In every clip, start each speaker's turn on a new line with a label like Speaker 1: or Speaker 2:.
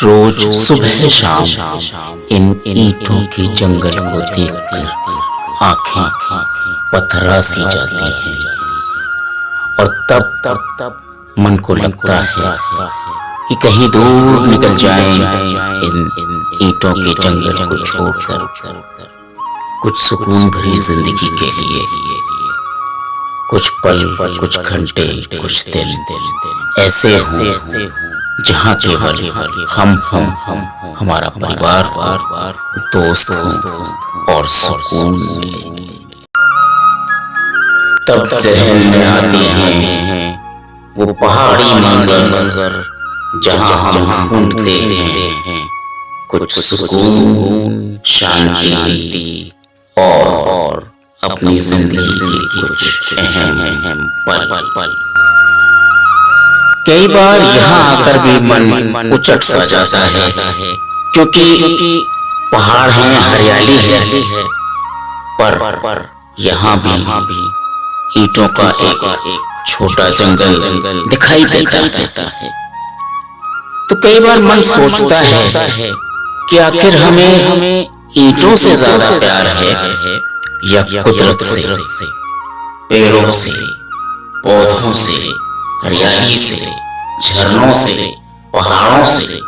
Speaker 1: रोज सुबह शाम इन ईंटों के जंगल को देखकर आंखें पथरा सी जाती हैं और तब मन को लगता है कि कहीं दूर निकल जाएं इन ईंटों के जंगल को छोड़कर कुछ सुकून भरी जिंदगी के लिए कुछ पल, कुछ घंटे, कुछ दिन ऐसे हों जहाँ केवल हम हमारा परिवार दोस्त और सुकून मिले। तब जहन में आते हैं वो पहाड़ी मंजर जहाँ हम ढूंढते हैं कुछ सुकून, शांति और अपनी जिंदगी के कुछ अहम पल। कई बार यहाँ आकर भी मन उचट सा जाता है क्योंकि पहाड़ हैं, हरियाली है, पर यहाँ भी ईंटों का एक छोटा जंगल दिखाई देता है। तो कई बार मन सोचता है कि आखिर हमें ईंटों से ज्यादा प्यार है या कुदरत से, पेड़ों से, पौधों से, हरियाली से, झरनों से, पहाड़ों से।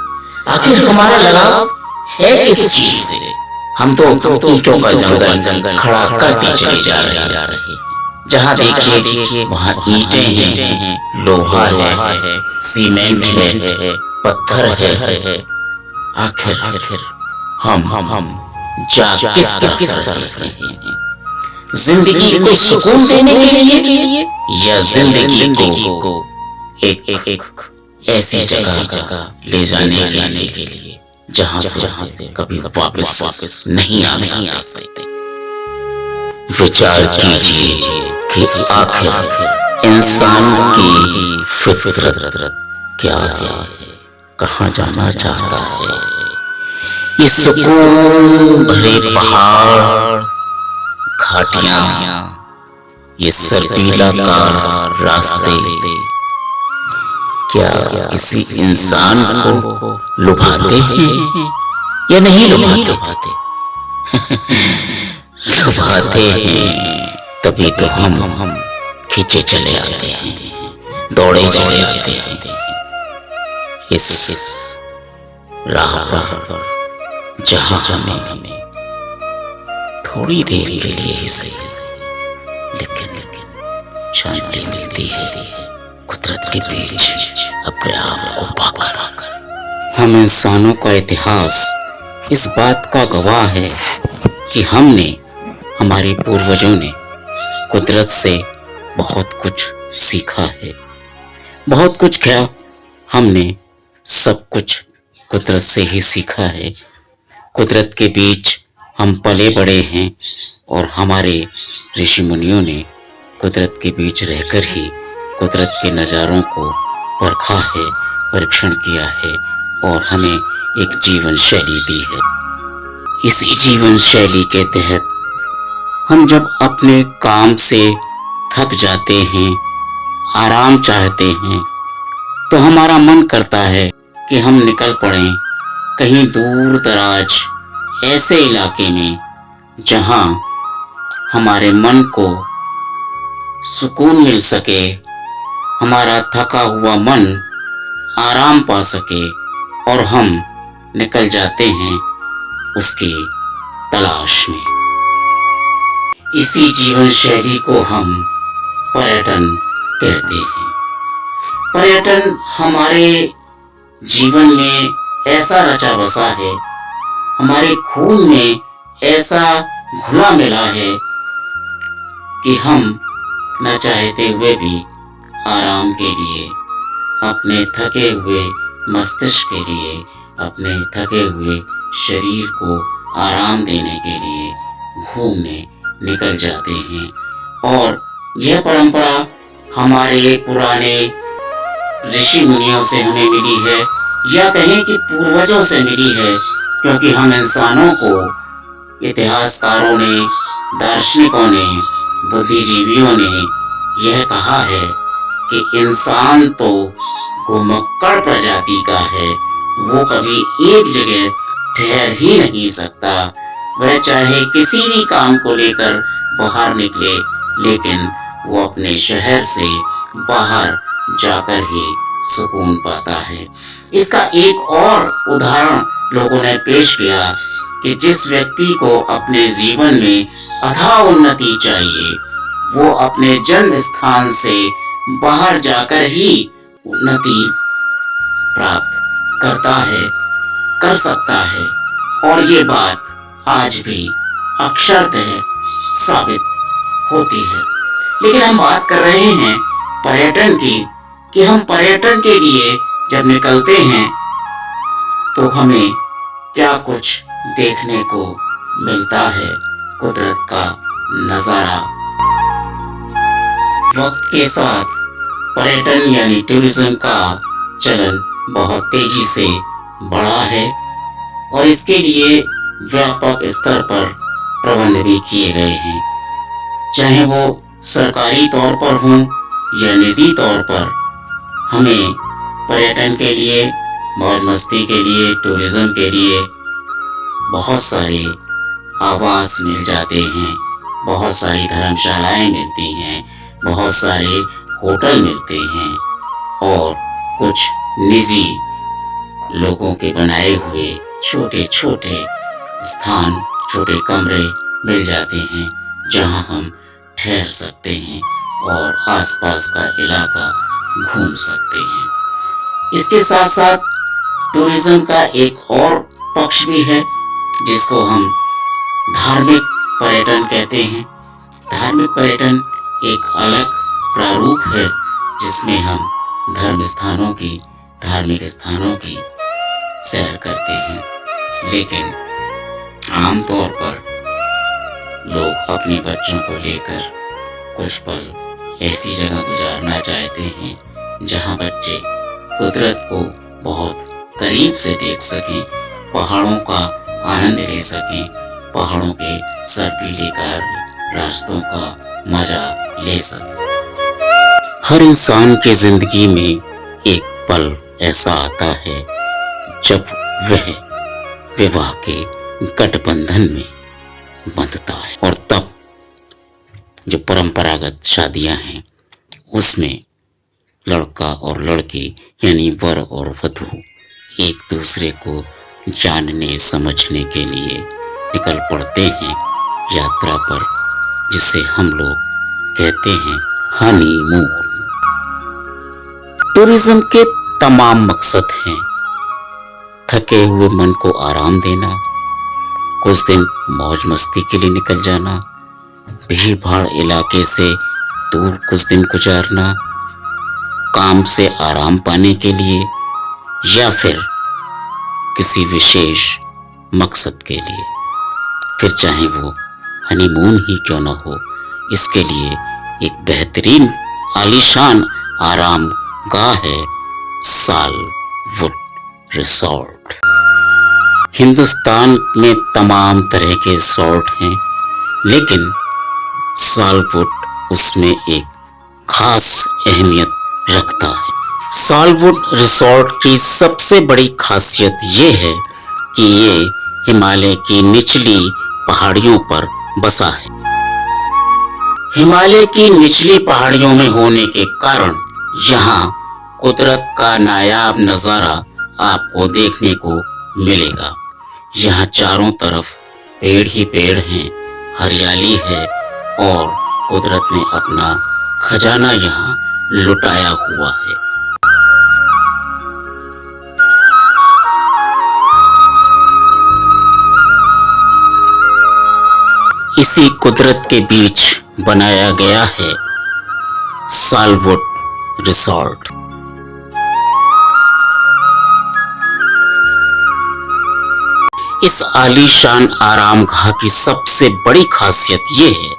Speaker 1: आखिर हमारा लगाव है किस चीज से? हम तो ईंटों का जंगल खड़ा करते चले जा रहे। जहाँ देखिए वहाँ ईंटें हैं, लोहा है, सीमेंट है, पत्थर है। आखिर हम जा किस तरफ रहे हैं? जिंदगी को सुकून देने के लिए या जिंदगी को एक ऐसी जगह ले जाने के लिए जहां से कभी वापस नहीं आ सकते। विचार कीजिए कि आखिर इंसान की फितरत क्या है, कहाँ जाना चाहता है। ये सुकून भरे पहाड़, घाटियां, ये सर्दीलाकार रास्ते क्या किसी इंसान को लुभाते हैं या नहीं लुभाते? लुभाते हैं तभी तो हम खींचे चले आते हैं, दौड़े चले आते हैं इस राह पर जहां हमें थोड़ी देर के लिए ही सही लेकिन शांति मिलती है कुदरत के बीच अपने आप को पाकर। हम इंसानों का इतिहास इस बात का गवाह है कि हमारे पूर्वजों ने कुदरत से बहुत कुछ सीखा है। बहुत कुछ क्या, हमने सब कुछ कुदरत से ही सीखा है। कुदरत के बीच हम पले बड़े हैं और हमारे ऋषि मुनियों ने कुदरत के बीच रहकर ही कुदरत के नज़ारों को परखा है, परीक्षण किया है और हमें एक जीवन शैली दी है। इसी जीवन शैली के तहत हम जब अपने काम से थक जाते हैं, आराम चाहते हैं, तो हमारा मन करता है कि हम निकल पड़ें कहीं दूर दराज ऐसे इलाके में जहां हमारे मन को सुकून मिल सके, हमारा थका हुआ मन आराम पा सके और हम निकल जाते हैं उसकी तलाश में। इसी जीवन शैली को हम पर्यटन कहते हैं। पर्यटन हमारे जीवन में ऐसा रचा बसा है, हमारे खून में ऐसा घुला मिला है कि हम न चाहते हुए भी आराम के लिए, अपने थके हुए मस्तिष्क के लिए, अपने थके हुए शरीर को आराम देने के लिए घूमने निकल जाते हैं। और यह परंपरा हमारे पुराने ऋषि मुनियों से हमें मिली है या कहें कि पूर्वजों से मिली है, क्योंकि हम इंसानों को इतिहासकारों ने, दार्शनिकों ने, बुद्धिजीवियों ने यह कहा है कि इंसान तो घुमक्कड़ प्रजाति का है वो कभी एक जगह ठहर ही नहीं सकता। वह चाहे किसी भी काम को लेकर बाहर निकले, लेकिन वो अपने शहर से बाहर जाकर ही सुकून पाता है। इसका एक और उदाहरण लोगों ने पेश किया कि जिस व्यक्ति को अपने जीवन में अथाह उन्नति चाहिए, वो अपने जन्म स्थान से बाहर जाकर ही उन्नति प्राप्त करता है, कर सकता है। और ये बात आज भी अक्षरतः साबित होती है। लेकिन हम बात कर रहे हैं पर्यटन की, कि हम पर्यटन के लिए जब निकलते हैं तो हमें क्या कुछ देखने को मिलता है। कुदरत का नजारा। वक्त के साथ पर्यटन यानी टूरिज्म का चलन बहुत तेजी से बढ़ा है और इसके लिए व्यापक स्तर पर प्रबंध भी किए गए हैं, चाहे वो सरकारी तौर पर हों या निजी तौर पर। हमें पर्यटन के लिए, मौज मस्ती के लिए, टूरिज्म के लिए बहुत सारे आवास मिल जाते हैं, बहुत सारी धर्मशालाएं मिलती हैं, बहुत सारे होटल मिलते हैं और कुछ निजी लोगों के बनाए हुए छोटे छोटे स्थान, छोटे कमरे मिल जाते हैं जहां हम ठहर सकते हैं और आसपास का इलाका घूम सकते हैं। इसके साथ साथ टूरिज्म का एक और पक्ष भी है जिसको हम धार्मिक पर्यटन कहते हैं। धार्मिक पर्यटन एक अलग प्रारूप है जिसमें हम धार्मिक स्थानों की सैर करते हैं। लेकिन आमतौर पर लोग अपने बच्चों को लेकर कुछ पल ऐसी जगह गुजारना चाहते हैं जहां बच्चे कुदरत को बहुत करीब से देख सकें, पहाड़ों का आनंद ले सकें, पहाड़ों के सर्पीले रास्तों का मजा ले सकें। हर इंसान की जिंदगी में एक पल ऐसा आता है जब वह विवाह के गठबंधन में बंधता है और तब जो परंपरागत शादियां हैं उसमें लड़का और लड़की यानी वर और वधू एक दूसरे को जानने समझने के लिए निकल पड़ते हैं यात्रा पर, जिसे हम लोग कहते हैं हनीमून। टूरिज्म के तमाम मकसद हैं थके हुए मन को आराम देना, कुछ दिन मौज मस्ती के लिए निकल जाना, भीड़ भाड़ इलाके से दूर कुछ दिन गुजारना, काम से आराम पाने के लिए या फिर किसी विशेष मकसद के लिए, फिर चाहे वो हनीमून ही क्यों ना हो, इसके लिए एक बेहतरीन आलीशान आराम गाह है सालवुड रिसोर्ट। हिंदुस्तान में तमाम तरह के रिसोर्ट हैं, लेकिन सालवुड उसमें एक खास अहमियत रखता है। सालवुड रिसोर्ट की सबसे बड़ी खासियत ये है कि ये हिमालय की निचली पहाड़ियों पर बसा है। हिमालय की निचली पहाड़ियों में होने के कारण यहाँ कुदरत का नायाब नजारा आपको देखने को मिलेगा। यहाँ चारों तरफ पेड़ ही पेड़ हैं, हरियाली है और कुदरत ने अपना खजाना यहाँ लुटाया हुआ है। इसी कुदरत के बीच बनाया गया है सालवुड रिसोर्ट। इस आलीशान आरामगाह की सबसे बड़ी खासियत ये है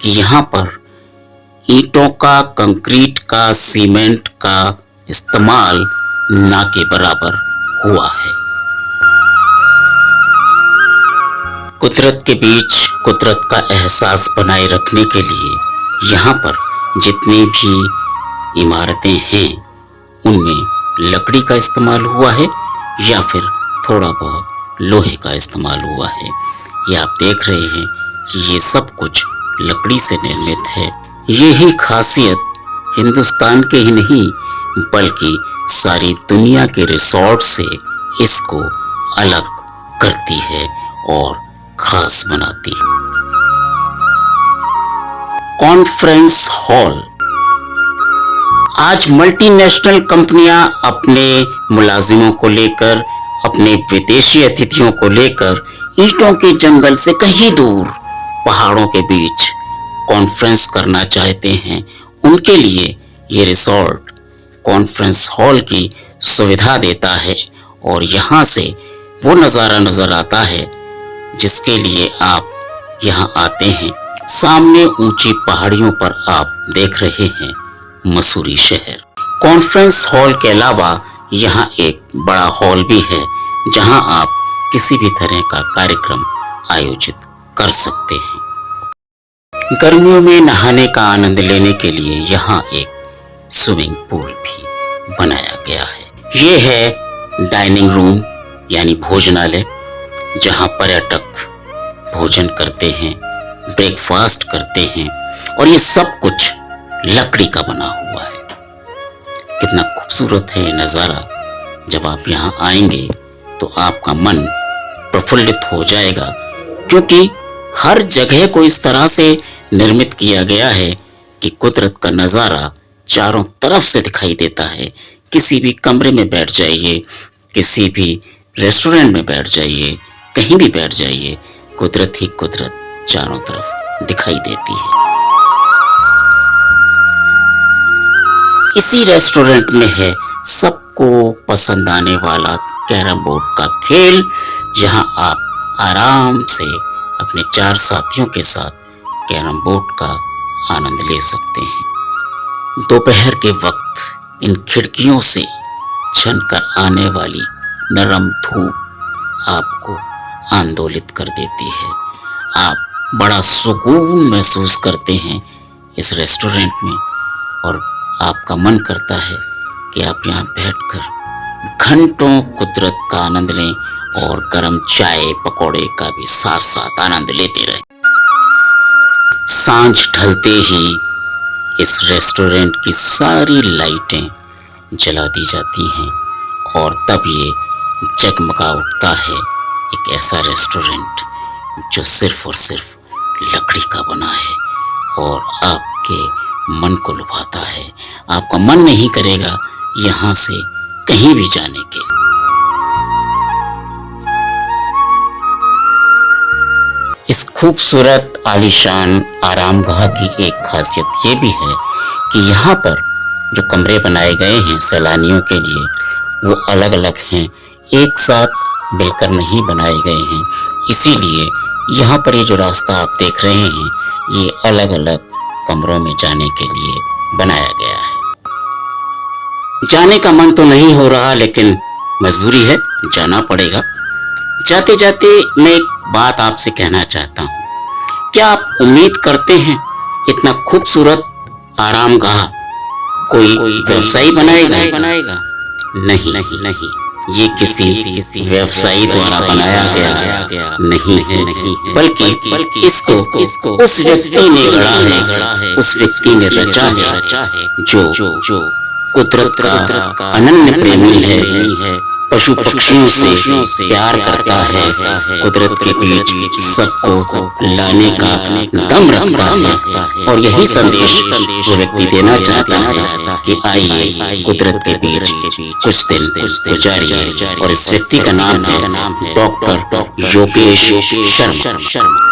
Speaker 1: कि यहाँ पर ईंटों का, कंक्रीट का, सीमेंट का इस्तेमाल ना के बराबर हुआ है। कुदरत के बीच कुदरत का एहसास बनाए रखने के लिए यहाँ पर जितनी भी इमारतें हैं उनमें लकड़ी का इस्तेमाल हुआ है या फिर थोड़ा बहुत लोहे का इस्तेमाल हुआ है। ये आप देख रहे हैं कि ये सब कुछ लकड़ी से निर्मित है। यही खासियत हिंदुस्तान के ही नहीं बल्कि सारी दुनिया के रिसोर्ट से इसको अलग करती है और खास बनाती है। Conference hall. आज मल्टीनेशनल कंपनियां अपने मुलाजिमों को लेकर, अपने विदेशी अतिथियों को लेकर ईंटों के जंगल से कहीं दूर पहाड़ों के बीच कॉन्फ्रेंस करना चाहते हैं। उनके लिए ये रिसोर्ट कॉन्फ्रेंस हॉल की सुविधा देता है और यहाँ से वो नज़ारा नज़र आता है जिसके लिए आप यहाँ आते हैं। सामने ऊंची पहाड़ियों पर आप देख रहे हैं मसूरी शहर। कॉन्फ्रेंस हॉल के अलावा यहाँ एक बड़ा हॉल भी है जहाँ आप किसी भी तरह का कार्यक्रम आयोजित कर सकते हैं। गर्मियों में नहाने का आनंद लेने के लिए यहाँ एक स्विमिंग पूल भी बनाया गया है। ये है डाइनिंग रूम यानी भोजनालय, जहाँ पर्यटक भोजन करते हैं, ब्रेकफास्ट करते हैं और ये सब कुछ लकड़ी का बना हुआ है। कितना खूबसूरत है ये नज़ारा। जब आप यहाँ आएंगे तो आपका मन प्रफुल्लित हो जाएगा, क्योंकि हर जगह को इस तरह से निर्मित किया गया है कि कुदरत का नज़ारा चारों तरफ से दिखाई देता है। किसी भी कमरे में बैठ जाइए, किसी भी रेस्टोरेंट में बैठ जाइए, कहीं भी बैठ जाइए, कुदरत ही कुदरत चारों तरफ दिखाई देती है। इसी रेस्टोरेंट में है सबको पसंद आने वाला कैरम बोर्ड का खेल, जहां आप आराम से अपने 4 साथियों के साथ कैरम बोर्ड का आनंद ले सकते हैं। दोपहर के वक्त इन खिड़कियों से छनकर आने वाली नरम धूप आपको आंदोलित कर देती है। आप बड़ा सुकून महसूस करते हैं इस रेस्टोरेंट में और आपका मन करता है कि आप यहाँ बैठकर घंटों कुदरत का आनंद लें और गर्म चाय पकौड़े का भी साथ साथ आनंद लेते रहें। सांझ ढलते ही इस रेस्टोरेंट की सारी लाइटें जला दी जाती हैं और तब ये जगमगा उठता है एक ऐसा रेस्टोरेंट जो सिर्फ और सिर्फ लकड़ी का बना है और आपके मन को लुभाता है। आपका मन नहीं करेगा यहाँ से कहीं भी जाने के। इस खूबसूरत आलीशान आरामगाह की एक खासियत ये भी है कि यहाँ पर जो कमरे बनाए गए हैं सैलानियों के लिए वो अलग अलग हैं, एक साथ मिलकर नहीं बनाए गए हैं। इसीलिए यहाँ पर ये जो रास्ता आप देख रहे हैं ये अलग अलग कमरों में जाने के लिए बनाया गया है। जाने का मन तो नहीं हो रहा लेकिन मजबूरी है, जाना पड़ेगा। जाते जाते मैं एक बात आपसे कहना चाहता हूँ। क्या आप उम्मीद करते हैं इतना खूबसूरत आरामगाह कोई व्यवसायी बनाएगा? नहीं, ये किसी व्यवसायी द्वारा बनाया गया नहीं है, बल्कि इसको उस व्यक्ति ने गढ़ा है, उस व्यक्ति ने रचा है जो कुदरत का अनन्य प्रेमी है, पशु पक्षियों से प्यार करता है, कुदरत के बीच सबको लाने का दम रखता है और यही संदेश वो व्यक्ति देना चाहता है कि आइए कुदरत के बीच कुछ दिन गुजारिए। और इस व्यक्ति का नाम है डॉक्टर योगेश शर्मा।